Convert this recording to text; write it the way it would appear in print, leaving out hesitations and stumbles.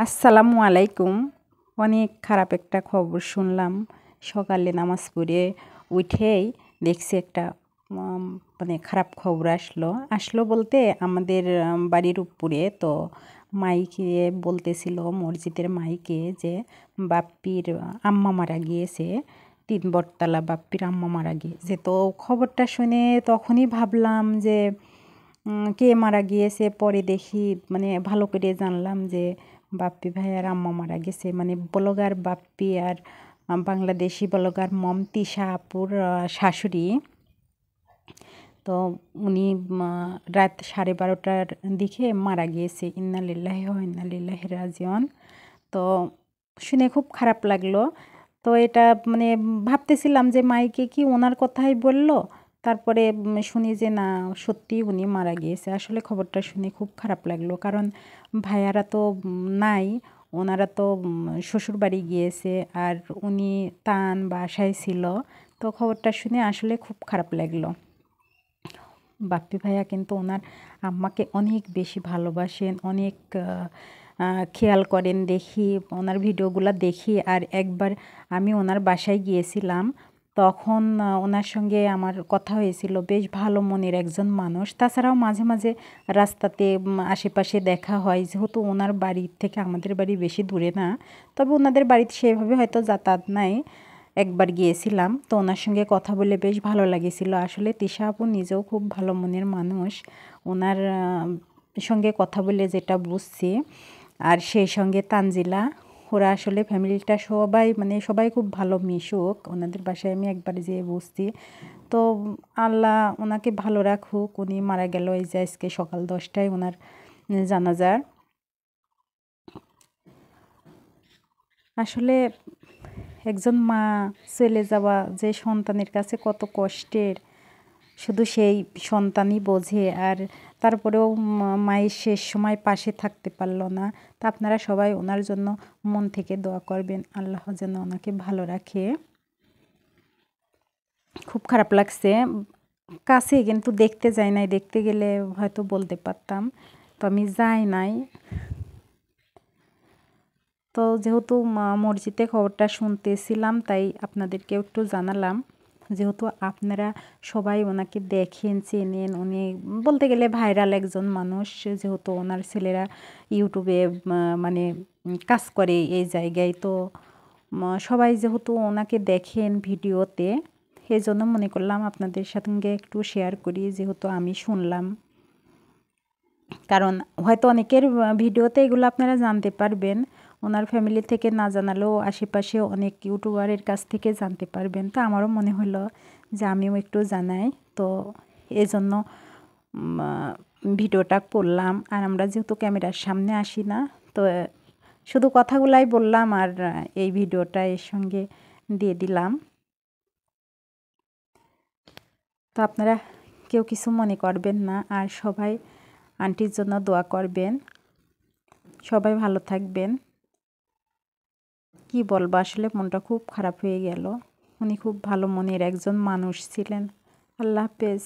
আসসালামু আলাইকুম। অনেক খারাপ একটা খবর শুনলাম। সকালে নামাজ পড়ে উঠেই দেখছি একটা মানে খারাপ খবর আসলো বলতে আমাদের বাড়ির উপরে তো মাইকে বলতেছিল, মসজিদের মাইকে, যে বাপ্পির আম্মা মারা গিয়েছে। 3 বটতলা বাপ্পির আম্মা মারা গিয়েছে। তো খবরটা শুনে তখনই ভাবলাম যে কে মারা গিয়েছে। পরে দেখি, মানে ভালো করে জানলাম যে বাপ্পি ভাইয়ার আম্মা মারা গেছে। মানে ব্লগার বাপ্পি আর বাংলাদেশি ব্লগার মমতিশা আপুর শাশুড়ি। তো উনি রাত 12:30টার দিকে মারা গিয়েছে। ইন্না লিল্লাহি ওয়া ইন্না ইলাইহি রাজিউন। তো শুনে খুব খারাপ লাগলো। তো এটা মানে ভাবতেছিলাম যে মাইকে কি ওনার কথাই বলল। তারপরে শুনি যে না, সত্যিই উনি মারা গিয়েছে। আসলে খবরটা শুনে খুব খারাপ লাগলো, কারণ ভাইয়ারা তো নাই, ওনারা তো শ্বশুরবাড়ি গিয়েছে আর উনি তান বাসায় ছিল। তো খবরটা শুনে আসলে খুব খারাপ লাগলো। বাপ্পি ভাইয়া কিন্তু ওনার আম্মাকে অনেক বেশি ভালোবাসেন, অনেক খেয়াল করেন। দেখি ওনার ভিডিওগুলো দেখি। আর একবার আমি ওনার বাসায় গিয়েছিলাম, তখন ওনার সঙ্গে আমার কথা হয়েছিল। বেশ ভালো মনের একজন মানুষ। তাছাড়াও মাঝে মাঝে রাস্তাতে আশেপাশে দেখা হয়, যেহেতু ওনার বাড়ি থেকে আমাদের বাড়ি বেশি দূরে না, তবে ওনাদের বাড়িতে সেভাবে হয়তো যাতায়াত নাই। একবার গিয়েছিলাম, তো ওনার সঙ্গে কথা বলে বেশ ভালো লাগেছিল। আসলে তিশা আপু নিজেও খুব ভালো মনের মানুষ। ওনার সঙ্গে কথা বলে যেটা বুঝছি, আর সেই সঙ্গে তানজিলা, ওরা আসলে ফ্যামিলিটা সবাই, মানে সবাই খুব ভালো মিশুক। ওনাদের বাসায় আমি একবার যেয়ে বুঝছি। তো আল্লাহ ওনাকে ভালো রাখুক। উনি মারা গেল এই যে আজকে সকাল 10টায় ওনার জানাজার। আসলে একজন মা চলে যাওয়া যে সন্তানের কাছে কত কষ্টের, শুধু সেই সন্তানই বোঝে। আর তারপরেও মায়ের শেষ সময় পাশে থাকতে পারলো না। তা আপনারা সবাই ওনার জন্য মন থেকে দোয়া করবেন, আল্লাহ যেন ওনাকে ভালো রাখে। খুব খারাপ লাগছে। কাছে কিন্তু দেখতে যাই নাই, দেখতে গেলে হয়তো বলতে পারতাম, তো আমি যাই নাই। তো যেহেতু মসজিদে খবরটা শুনতেছিলাম, তাই আপনাদেরকে একটু জানালাম। যেহেতু আপনারা সবাই ওনাকে দেখেন, চেনেন, উনি বলতে গেলে ভাইরাল একজন মানুষ। যেহেতু ওনার ছেলেরা ইউটিউবে মানে কাজ করে এই জায়গায়, তো সবাই যেহেতু ওনাকে দেখেন ভিডিওতে, এই জন্য মনে করলাম আপনাদের সঙ্গে একটু শেয়ার করি, যেহেতু আমি শুনলাম। কারণ হয়তো অনেকের ভিডিওতে এগুলো আপনারা জানতে পারবেন, ওনার ফ্যামিলি থেকে না জানালেও আশেপাশে অনেক ইউটিউবারের কাছ থেকে জানতে পারবেন। তো আমারও মনে হলো যে আমিও একটু জানাই, তো এজন্য ভিডিওটা করলাম। আর আমরা যেহেতু ক্যামেরার সামনে আসি না, তো শুধু কথাগুলাই বললাম আর এই ভিডিওটা এর সঙ্গে দিয়ে দিলাম। তো আপনারা কেউ কিছু মনে করবেন না, আর সবাই আন্টির জন্য দোয়া করবেন। সবাই ভালো থাকবেন। কি বলবো, আসলে মনটা খুব খারাপ হয়ে গেল। উনি খুব ভালো মনের একজন মানুষ ছিলেন। আল্লাহ হাফেজ।